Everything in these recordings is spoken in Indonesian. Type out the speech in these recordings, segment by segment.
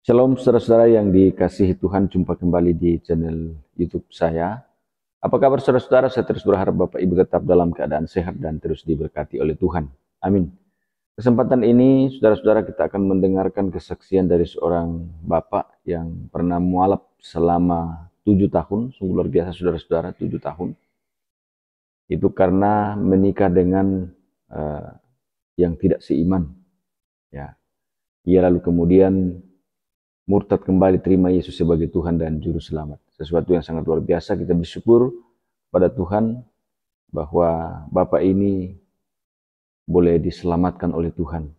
Shalom saudara-saudara yang dikasihi Tuhan, jumpa kembali di channel YouTube saya. Apa kabar saudara-saudara? Saya terus berharap Bapak Ibu tetap dalam keadaan sehat dan terus diberkati oleh Tuhan. Amin. Kesempatan ini saudara-saudara kita akan mendengarkan kesaksian dari seorang Bapak yang pernah mualaf selama 7 tahun. Sungguh luar biasa saudara-saudara, 7 tahun. Itu karena menikah dengan yang tidak seiman. Ya. Ia lalu kemudian murtad kembali, terima Yesus sebagai Tuhan dan Juru Selamat. Sesuatu yang sangat luar biasa. Kita bersyukur pada Tuhan bahwa Bapak ini boleh diselamatkan oleh Tuhan.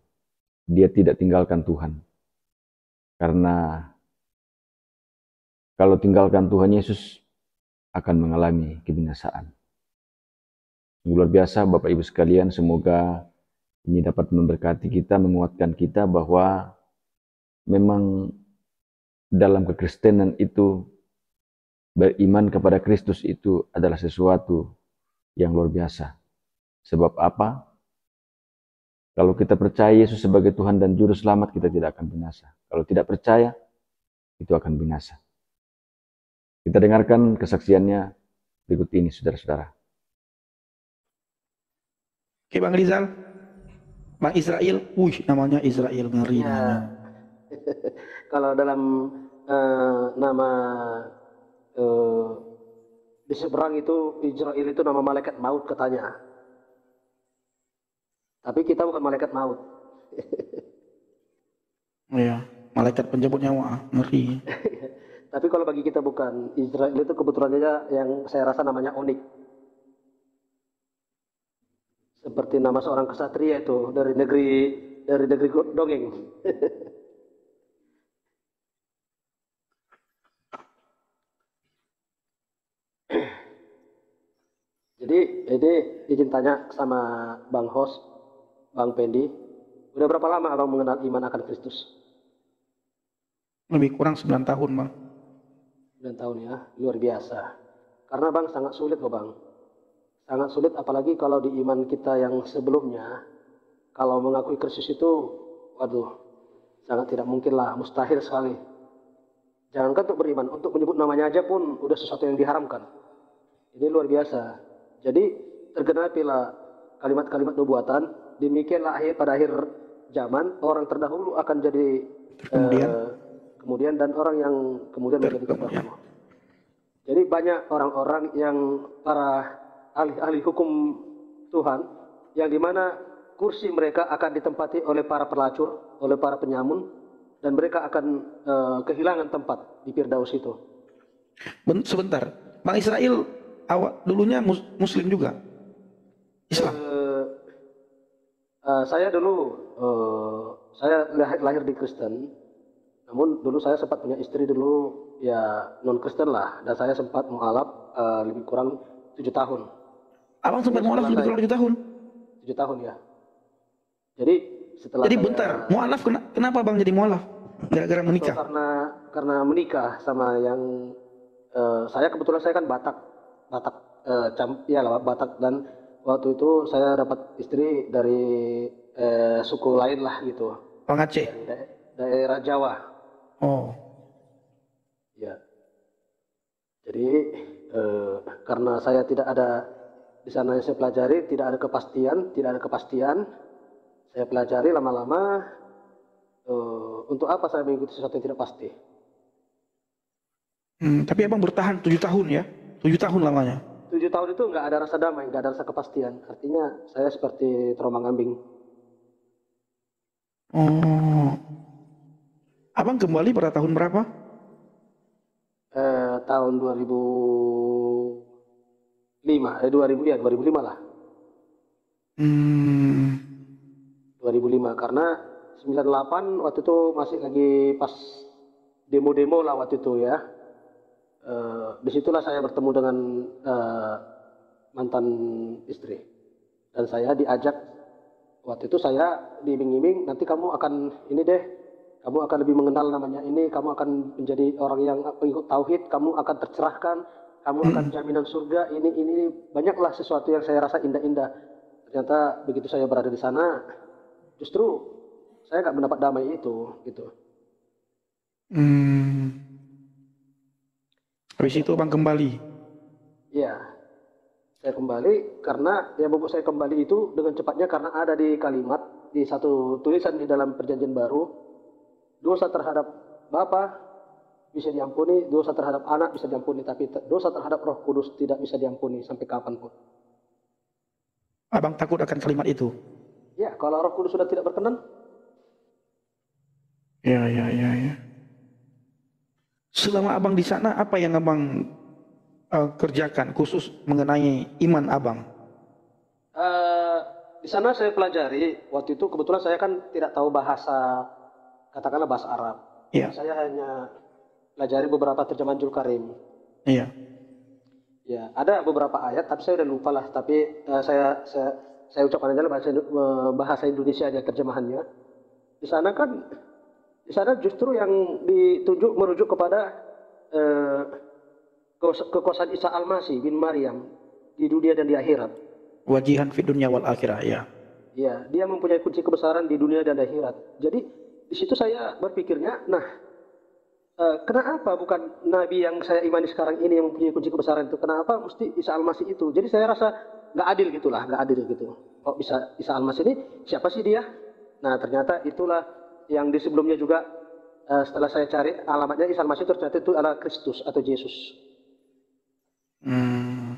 Dia tidak tinggalkan Tuhan. Karena kalau tinggalkan Tuhan, Yesus akan mengalami kebinasaan. Luar biasa Bapak Ibu sekalian, semoga ini dapat memberkati kita, menguatkan kita bahwa memang dalam kekristenan itu beriman kepada Kristus itu adalah sesuatu yang luar biasa. Sebab apa? Kalau kita percaya Yesus sebagai Tuhan dan Juru Selamat, kita tidak akan binasa. Kalau tidak percaya, itu akan binasa. Kita dengarkan kesaksiannya berikut ini, saudara-saudara. Oke Bang Rizal, Bang Israel, namanya Israel, ngeri Ya. namanya. Kalau dalam nama di seberang itu Israel itu nama malaikat maut katanya. Tapi kita bukan malaikat maut. Iya, malaikat penjemput nyawa, ngeri. Tapi kalau bagi kita bukan. Israel itu kebetulan aja yang saya rasa namanya unik. Seperti nama seorang kesatria itu dari negeri dongeng. Jadi izin tanya sama Bang Hos, Bang Pendi, udah berapa lama abang mengenal iman akan Kristus? Lebih kurang 9 tahun Bang. 9 tahun ya, luar biasa. Karena Bang sangat sulit loh Bang. Sangat sulit apalagi kalau di iman kita yang sebelumnya, kalau mengakui Kristus itu, waduh, sangat tidak mungkin lah, mustahil sekali. Jangankan untuk beriman, untuk menyebut namanya aja pun udah sesuatu yang diharamkan. Ini luar biasa. Jadi tergenapilah kalimat-kalimat nubuatan, demikianlah pada akhir zaman orang terdahulu akan jadi kemudian dan orang yang kemudian menjadi terdahulu. Jadi banyak orang-orang yang para ahli hukum Tuhan yang dimana kursi mereka akan ditempati oleh para pelacur, oleh para penyamun, dan mereka akan kehilangan tempat di Firdaus itu. Sebentar, Bang Israel awak dulunya Muslim juga? Islam? Saya dulu saya lahir di Kristen, namun dulu saya sempat punya istri dulu ya non Kristen lah, dan saya sempat mualaf lebih kurang 7 tahun. Abang sempat mualaf lebih kurang 7 tahun? 7 tahun ya. Jadi setelah bentar, mualaf kenapa Bang jadi mualaf? Gara-gara menikah? Karena menikah sama yang saya kebetulan saya kan Batak dan waktu itu saya dapat istri dari suku lain lah gitu. Bang Aceh? Daerah Jawa. Oh. Ya. Jadi karena saya tidak ada di sana yang saya pelajari, tidak ada kepastian. Saya pelajari lama-lama untuk apa saya mengikuti sesuatu yang tidak pasti. Tapi abang bertahan 7 tahun ya? 7 tahun lamanya? 7 tahun itu nggak ada rasa damai, nggak ada rasa kepastian. Artinya saya seperti terombang-ambing. Oh. Abang kembali pada tahun berapa? Tahun 2005 lah. 2005 karena 98 waktu itu masih lagi pas demo-demo lah waktu itu ya. Disitulah saya bertemu dengan mantan istri, dan saya diajak waktu itu, saya diiming-iming nanti kamu akan kamu akan lebih mengenal namanya ini, kamu akan menjadi orang yang pengikut tauhid, kamu akan tercerahkan, kamu akan jaminan surga, ini banyaklah sesuatu yang saya rasa indah-indah. Ternyata begitu saya berada di sana, justru saya nggak mendapat damai itu gitu. Hmm. Habis itu Abang kembali. Iya, saya kembali karena ya bobot saya kembali itu dengan cepatnya karena ada di kalimat di satu tulisan di dalam perjanjian baru, dosa terhadap Bapa bisa diampuni, dosa terhadap anak bisa diampuni, tapi dosa terhadap Roh Kudus tidak bisa diampuni sampai kapanpun. Abang takut akan kalimat itu. Ya, kalau Roh Kudus sudah tidak berkenan, Ya, ya, ya, ya. Selama Abang di sana, apa yang Abang kerjakan khusus mengenai iman Abang? eh, di sana saya pelajari. Waktu itu kebetulan saya kan tidak tahu bahasa, katakanlah bahasa Arab. Iya, Saya hanya pelajari beberapa terjemahan Julkarim. iya, Ya, ada beberapa ayat, tapi saya udah lupa lah. Tapi saya ucapkan aja lah bahasa Indonesia aja terjemahannya. Di sana kan, di sana justru yang ditunjuk merujuk kepada eh, kekuasaan Isa Al-Masih bin Maryam di dunia dan di akhirat. wajihan fid dunya wal akhirah, ya. Ya, dia mempunyai kunci kebesaran di dunia dan di akhirat. Jadi di situ saya berpikirnya, nah, kenapa bukan Nabi yang saya imani sekarang ini yang mempunyai kunci kebesaran itu? Kenapa mesti Isa Al-Masih itu? Jadi saya rasa nggak adil gitulah, nggak adil gitu. Kok bisa Isa Al-Masih ini? Siapa sih dia? Nah, ternyata itulah yang di sebelumnya juga setelah saya cari alamatnya Isa Al-Masih ternyata itu adalah Kristus atau Yesus. Hmm,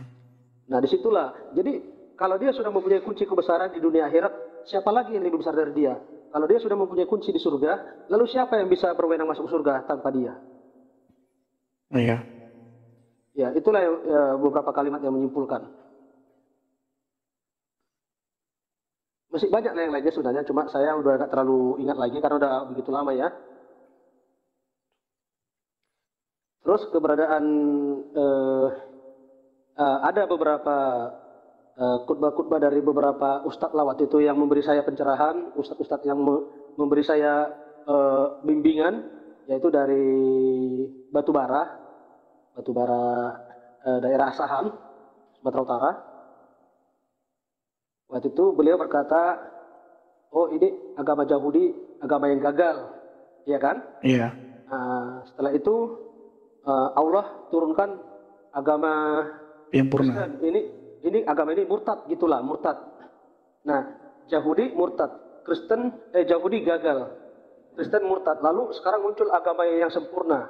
Nah, disitulah. Jadi kalau dia sudah mempunyai kunci kebesaran di dunia akhirat, siapa lagi yang lebih besar dari dia? Kalau dia sudah mempunyai kunci di surga, lalu siapa yang bisa berwenang masuk surga tanpa dia? iya. Ya, itulah beberapa kalimat yang menyimpulkan. Masih banyak yang lainnya sebenarnya, cuma saya udah gak terlalu ingat lagi karena udah begitu lama ya. Terus keberadaan ada beberapa khutbah-khutbah dari beberapa ustadz lah waktu itu yang memberi saya pencerahan, ustadz-ustadz yang memberi saya bimbingan, yaitu dari Batubara daerah Asahan, Sumatera Utara. Waktu itu beliau berkata, oh ini agama Yahudi, agama yang gagal, ya kan? Iya. Setelah itu Allah turunkan agama Yang purna. Kristen. Ini agama ini murtad gitulah, murtad. Nah, Yahudi murtad, Yahudi gagal, Kristen murtad. Lalu sekarang muncul agama yang sempurna,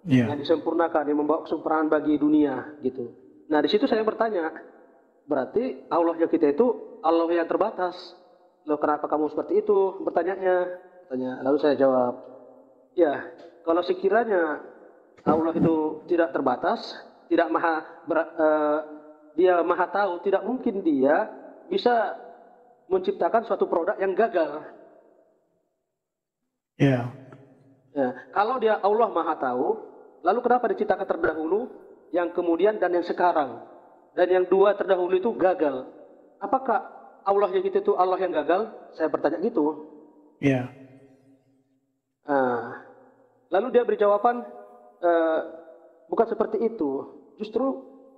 Iya. yang disempurnakan, yang membawa kesempurnaan bagi dunia gitu. Nah, di situ saya bertanya, berarti Allahnya kita itu Allah yang terbatas. Loh, kenapa kamu seperti itu? Bertanyanya. Lalu saya jawab, ya, kalau sekiranya Allah itu tidak terbatas, tidak dia maha tahu, tidak mungkin dia bisa menciptakan suatu produk yang gagal. Iya. Ya, kalau dia Allah maha tahu, lalu kenapa diciptakan terdahulu, yang kemudian dan yang sekarang, dan yang dua terdahulu itu gagal? Apakah Allah yang itu Allah yang gagal? Saya bertanya gitu. Iya. Lalu dia beri jawaban, bukan seperti itu. Justru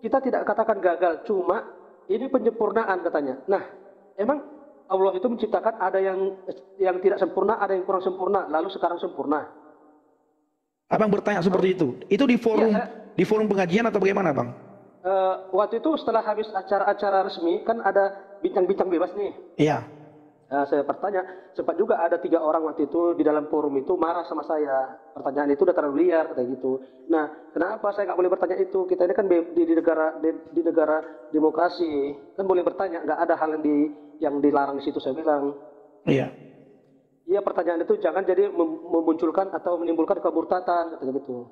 kita tidak katakan gagal, cuma ini penyempurnaan katanya. Nah, emang Allah itu menciptakan ada yang tidak sempurna, ada yang kurang sempurna, lalu sekarang sempurna. Abang bertanya seperti itu. Itu di forum Iya, di forum pengajian atau bagaimana, Bang? waktu itu setelah habis acara-acara resmi, kan ada bincang-bincang bebas nih. Iya. Saya bertanya, sempat juga ada 3 orang waktu itu di dalam forum itu marah sama saya. Pertanyaan itu udah terlalu liar, kayak gitu. Nah, kenapa saya nggak boleh bertanya itu? Kita ini kan di negara demokrasi, kan boleh bertanya, nggak ada hal yang dilarang di situ. Saya bilang, Iya. iya, pertanyaan itu jangan jadi memunculkan atau menimbulkan kemurtatan, katanya gitu.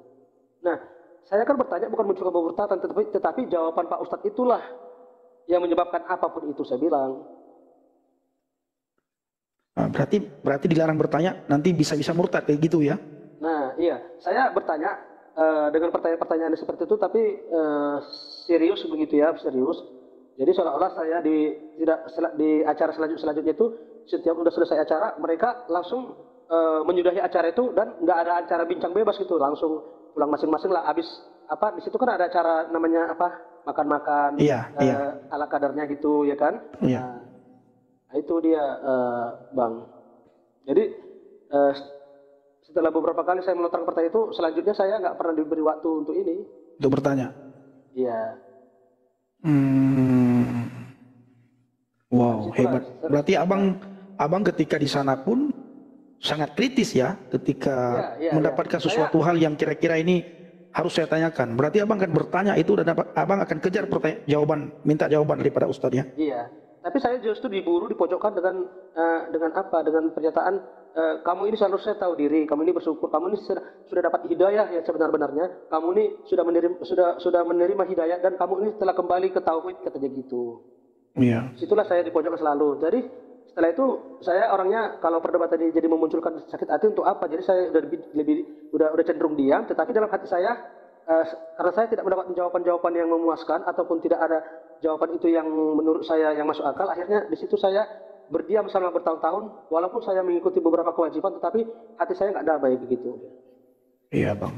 Nah, saya kan bertanya bukan munculkan kemurtatan, tetapi jawaban Pak Ustadz itulah yang menyebabkan apapun itu, saya bilang. Nah, berarti dilarang bertanya, nanti bisa murtad kayak gitu ya? Nah, iya, saya bertanya dengan pertanyaan-pertanyaan seperti itu, tapi serius begitu ya, serius. Jadi seolah-olah saya di acara selanjutnya itu, setiap udah selesai acara, mereka langsung menyudahi acara itu dan nggak ada acara bincang bebas gitu, langsung pulang masing-masing lah. Abis apa di situ kan ada acara namanya apa, makan-makan, Iya, iya. ala kadarnya gitu ya kan? Iya. Nah, itu dia Bang. Jadi setelah beberapa kali saya melontarkan pertanyaan itu, selanjutnya saya nggak pernah diberi waktu untuk ini. Untuk bertanya. Iya. Wow, hebat. Berarti abang ketika di sana pun sangat kritis ya, ketika mendapatkan sesuatu hal yang kira-kira ini harus saya tanyakan. Berarti abang akan bertanya itu dan abang akan kejar jawaban, minta jawaban daripada ustadz ya. Iya. Tapi saya justru diburu, dipojokkan dengan apa? Dengan pernyataan kamu ini seharusnya tahu diri, kamu ini bersyukur, kamu ini sudah dapat hidayah yang sebenar-benarnya, kamu ini sudah menerima hidayah dan kamu ini telah kembali ke tauhid, katanya gitu. Iya. Situlah saya dipojokkan selalu. Jadi setelah itu saya orangnya kalau perdebatan ini jadi memunculkan sakit hati untuk apa? Jadi saya udah cenderung diam. Tetapi dalam hati saya karena saya tidak mendapatkan jawaban-jawaban yang memuaskan ataupun tidak ada jawaban itu yang menurut saya yang masuk akal. Akhirnya di situ saya berdiam selama bertahun-tahun. Walaupun saya mengikuti beberapa kewajiban, tetapi hati saya nggak damai begitu. Iya bang.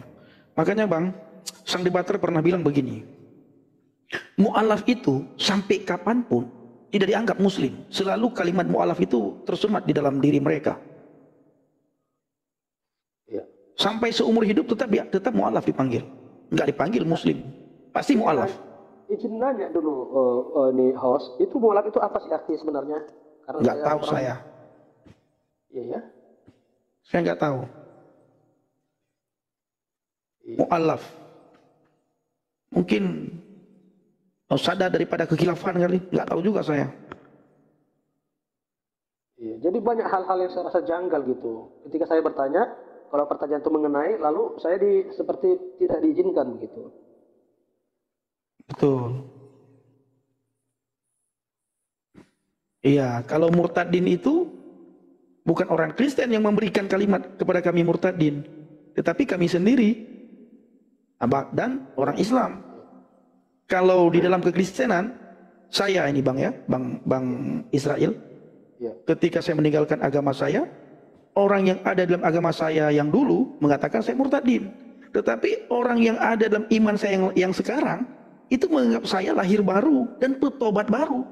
Makanya bang, sang debater pernah bilang begini. Mu'alaf itu sampai kapanpun tidak dianggap muslim. Selalu kalimat mu'alaf itu tersemat di dalam diri mereka. Ya. Sampai seumur hidup tetap mu'alaf dipanggil. Enggak dipanggil muslim. Pasti mu'alaf. Izin nanya dulu ini host, itu mu'alaf itu apa sih arti sebenarnya? Karena enggak tahu saya. Iya ya. Saya enggak tahu. Mu'alaf. Mungkin sadar daripada kekhilafan kali, nggak tahu juga saya. Iya, jadi banyak hal-hal yang saya rasa janggal gitu. Ketika saya bertanya, kalau pertanyaan itu mengenai, lalu saya seperti tidak diizinkan begitu. Betul. Iya, kalau murtadin itu bukan orang Kristen yang memberikan kalimat kepada kami murtadin, tetapi kami sendiri dan orang Islam. Kalau di dalam kekristenan, saya ini bang ya, bang Israel, ya. Ketika saya meninggalkan agama saya, orang yang ada dalam agama saya yang dulu mengatakan saya murtadin. Tetapi orang yang ada dalam iman saya yang sekarang, itu menganggap saya lahir baru dan petobat baru.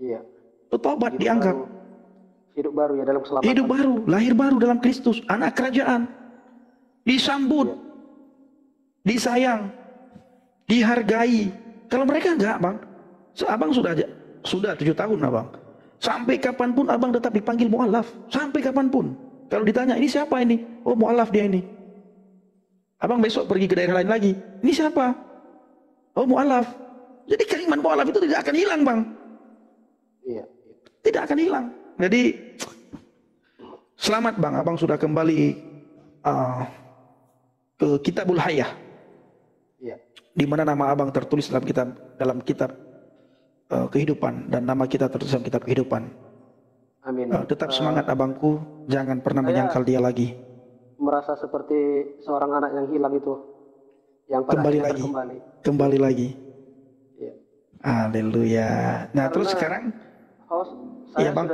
Iya. Petobat hidup dianggap. Hidup baru ya dalam keselamatan. Hidup baru, lahir baru dalam Kristus, anak kerajaan. Disambut, disayang, dihargai. Kalau mereka enggak bang, abang sudah 7 tahun abang. Sampai kapanpun abang tetap dipanggil mu'alaf. Sampai kapanpun. Kalau ditanya ini siapa ini? Oh mu'alaf dia ini. Abang besok pergi ke daerah lain lagi. Ini siapa? Oh mu'alaf. Jadi kalimat mu'alaf itu tidak akan hilang bang. Iya. Tidak akan hilang. Jadi selamat bang, abang sudah kembali ke Kitabul Hayah. Iya. Di mana nama abang tertulis dalam kitab kehidupan dan nama kita tertulis dalam kitab kehidupan. Amin. Tetap semangat abangku, jangan pernah menyangkal dia lagi. Merasa seperti seorang anak yang hilang itu, yang pada kembali lagi. Ya. Haleluya. Nah, terus sekarang, host, saya bang?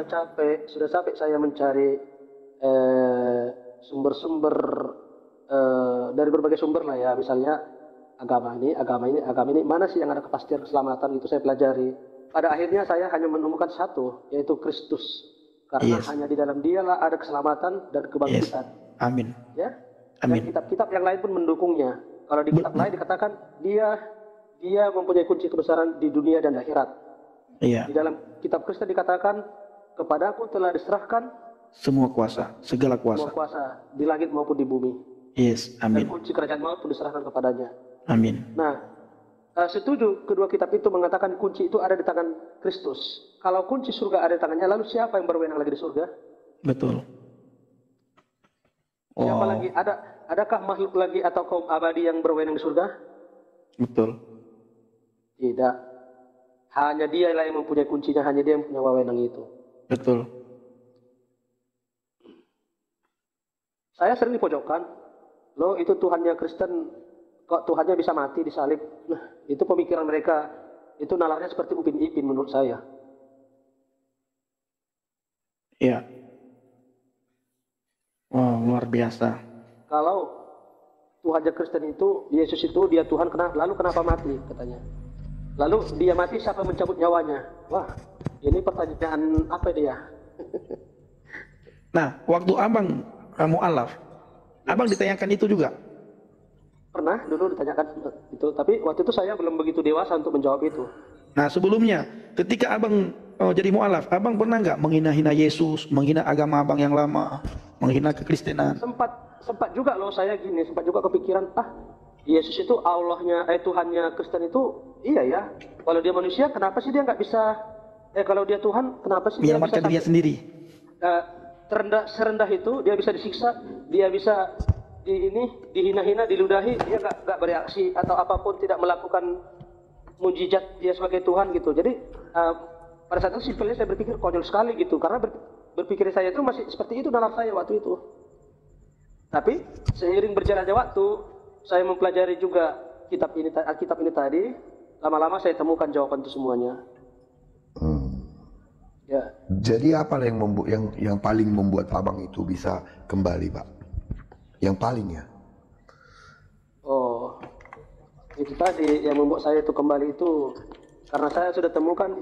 sudah capek saya mencari sumber-sumber dari berbagai sumber lah ya, misalnya agama ini, mana sih yang ada kepastian keselamatan itu saya pelajari. Pada akhirnya saya hanya menemukan satu, yaitu Kristus. Karena hanya di dalam dialah ada keselamatan dan kebangkitan. Amin. Ya. Amin. Dan kitab-kitab yang lain pun mendukungnya. Kalau di kitab lain dikatakan dia mempunyai kunci kebesaran di dunia dan akhirat. Iya. Di dalam kitab Kristen dikatakan kepadaku telah diserahkan semua kuasa, segala kuasa. Semua kuasa di langit maupun di bumi. Yes, amin. Dan kunci kerajaan maut pun diserahkan kepadanya. Amin. Nah, setuju kedua kitab itu mengatakan kunci itu ada di tangan Kristus. Kalau kunci surga ada di tangannya, lalu siapa yang berwenang lagi di surga? Betul. Siapa lagi? Adakah makhluk lagi atau kaum abadi yang berwenang di surga? Betul. Tidak. Hanya dia yang mempunyai kuncinya, hanya dia yang punya wewenang itu. Betul. Saya sering dipojokkan. Loh, itu Tuhannya Kristen, kok Tuhannya bisa mati disalib? Nah, itu pemikiran mereka. Itu nalarnya seperti Upin Ipin menurut saya. Iya. Wow, luar biasa. Kalau Tuhannya Kristen itu, Yesus itu dia Tuhan, lalu kenapa mati katanya? Lalu dia mati, siapa mencabut nyawanya? Wah, ini pertanyaan apa dia? Nah, waktu abang mu'alaf, Abang ditayangkan itu juga? Pernah dulu ditanyakan itu, tapi waktu itu saya belum begitu dewasa untuk menjawab itu. Nah sebelumnya, ketika abang jadi mualaf, abang pernah nggak menghina-hina Yesus, menghina agama abang yang lama, menghina kekristenan? Sempat juga loh saya gini, sempat juga kepikiran, Yesus itu Allahnya, Tuhannya Kristen itu, iya ya. Kalau dia manusia, kenapa sih dia nggak bisa? Kalau dia Tuhan, kenapa sih dia bisa Menyelamatkan dirinya sendiri. Serendah itu dia bisa disiksa, dia bisa dihina-hina, diludahi, dia nggak bereaksi atau apapun, tidak melakukan mujizat dia sebagai Tuhan gitu. Jadi pada saat itu simpelnya saya berpikir konyol sekali gitu, karena berpikir saya itu masih seperti itu dalam saya waktu itu. Tapi seiring berjalannya waktu, saya mempelajari juga kitab ini tadi, lama-lama saya temukan jawaban itu semuanya. Ya. Jadi apa yang paling membuat abang itu bisa kembali, Pak? Yang paling ya? Oh, itu tadi yang membuat saya itu kembali itu karena saya sudah temukan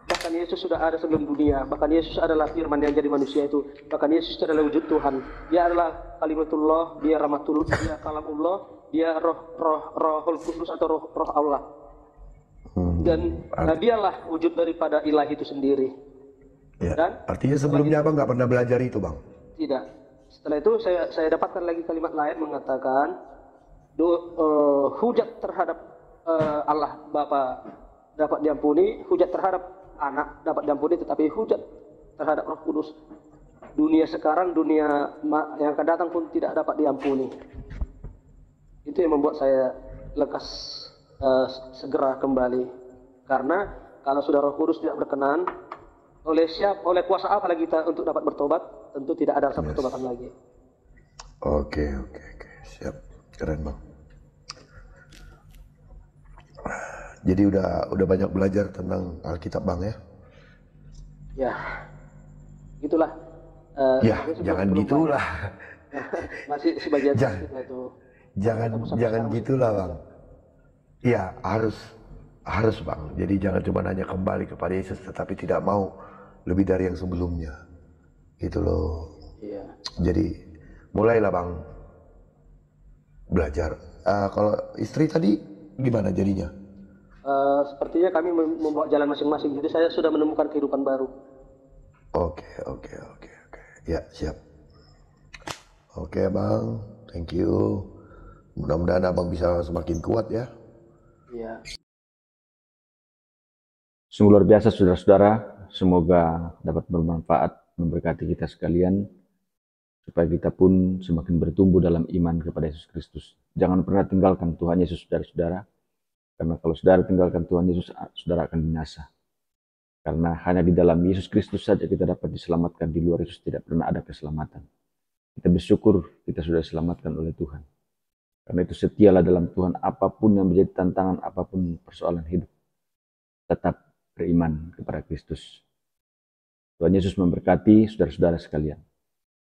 bahkan Yesus sudah ada sebelum dunia, bahkan Yesus adalah firman yang jadi manusia itu, bahkan Yesus adalah wujud Tuhan, dia adalah kalimatullah, dia rahmatullah, dia kalamullah, dia rohul kudus atau roh Allah. Dan dialah wujud daripada ilahi itu sendiri. Ya. Dan artinya sebelumnya abang nggak pernah belajar itu, Bang? Tidak. Setelah itu saya dapatkan lagi kalimat lain mengatakan hujat terhadap Allah Bapa dapat diampuni, hujat terhadap Anak dapat diampuni, tetapi hujat terhadap Roh Kudus dunia sekarang, dunia yang akan datang pun tidak dapat diampuni. Itu yang membuat saya lekas segera kembali. Karena kalau sudah Roh Kudus tidak berkenan, oleh kuasa apa lagi kita untuk dapat bertobat? Tentu tidak ada rasa pertobatan lagi. Oke, siap, keren Bang. Jadi udah banyak belajar tentang Alkitab Bang ya? Ya, gitulah. Jangan gitulah. Masih sebagian itu. Jangan gitulah Bang. Iya harus Bang. Jadi jangan cuma hanya kembali kepada Yesus, tetapi tidak mau lebih dari yang sebelumnya. Gitu loh. Iya. Jadi mulailah Bang belajar. Kalau istri tadi gimana jadinya? Sepertinya kami membawa jalan masing-masing. Jadi saya sudah menemukan kehidupan baru. Oke. Ya siap. Oke Bang, thank you. Mudah-mudahan abang bisa semakin kuat ya. Iya. Sungguh luar biasa saudara-saudara. Semoga dapat bermanfaat, memberkati kita sekalian, supaya kita pun semakin bertumbuh dalam iman kepada Yesus Kristus. Jangan pernah tinggalkan Tuhan Yesus, saudara-saudara. Karena kalau saudara tinggalkan Tuhan Yesus, saudara akan binasa. Karena hanya di dalam Yesus Kristus saja kita dapat diselamatkan. Di luar Yesus tidak pernah ada keselamatan. Kita bersyukur kita sudah diselamatkan oleh Tuhan. Karena itu setialah dalam Tuhan, apapun yang menjadi tantangan, apapun persoalan hidup. Tetap beriman kepada Kristus. Tuhan Yesus memberkati saudara-saudara sekalian.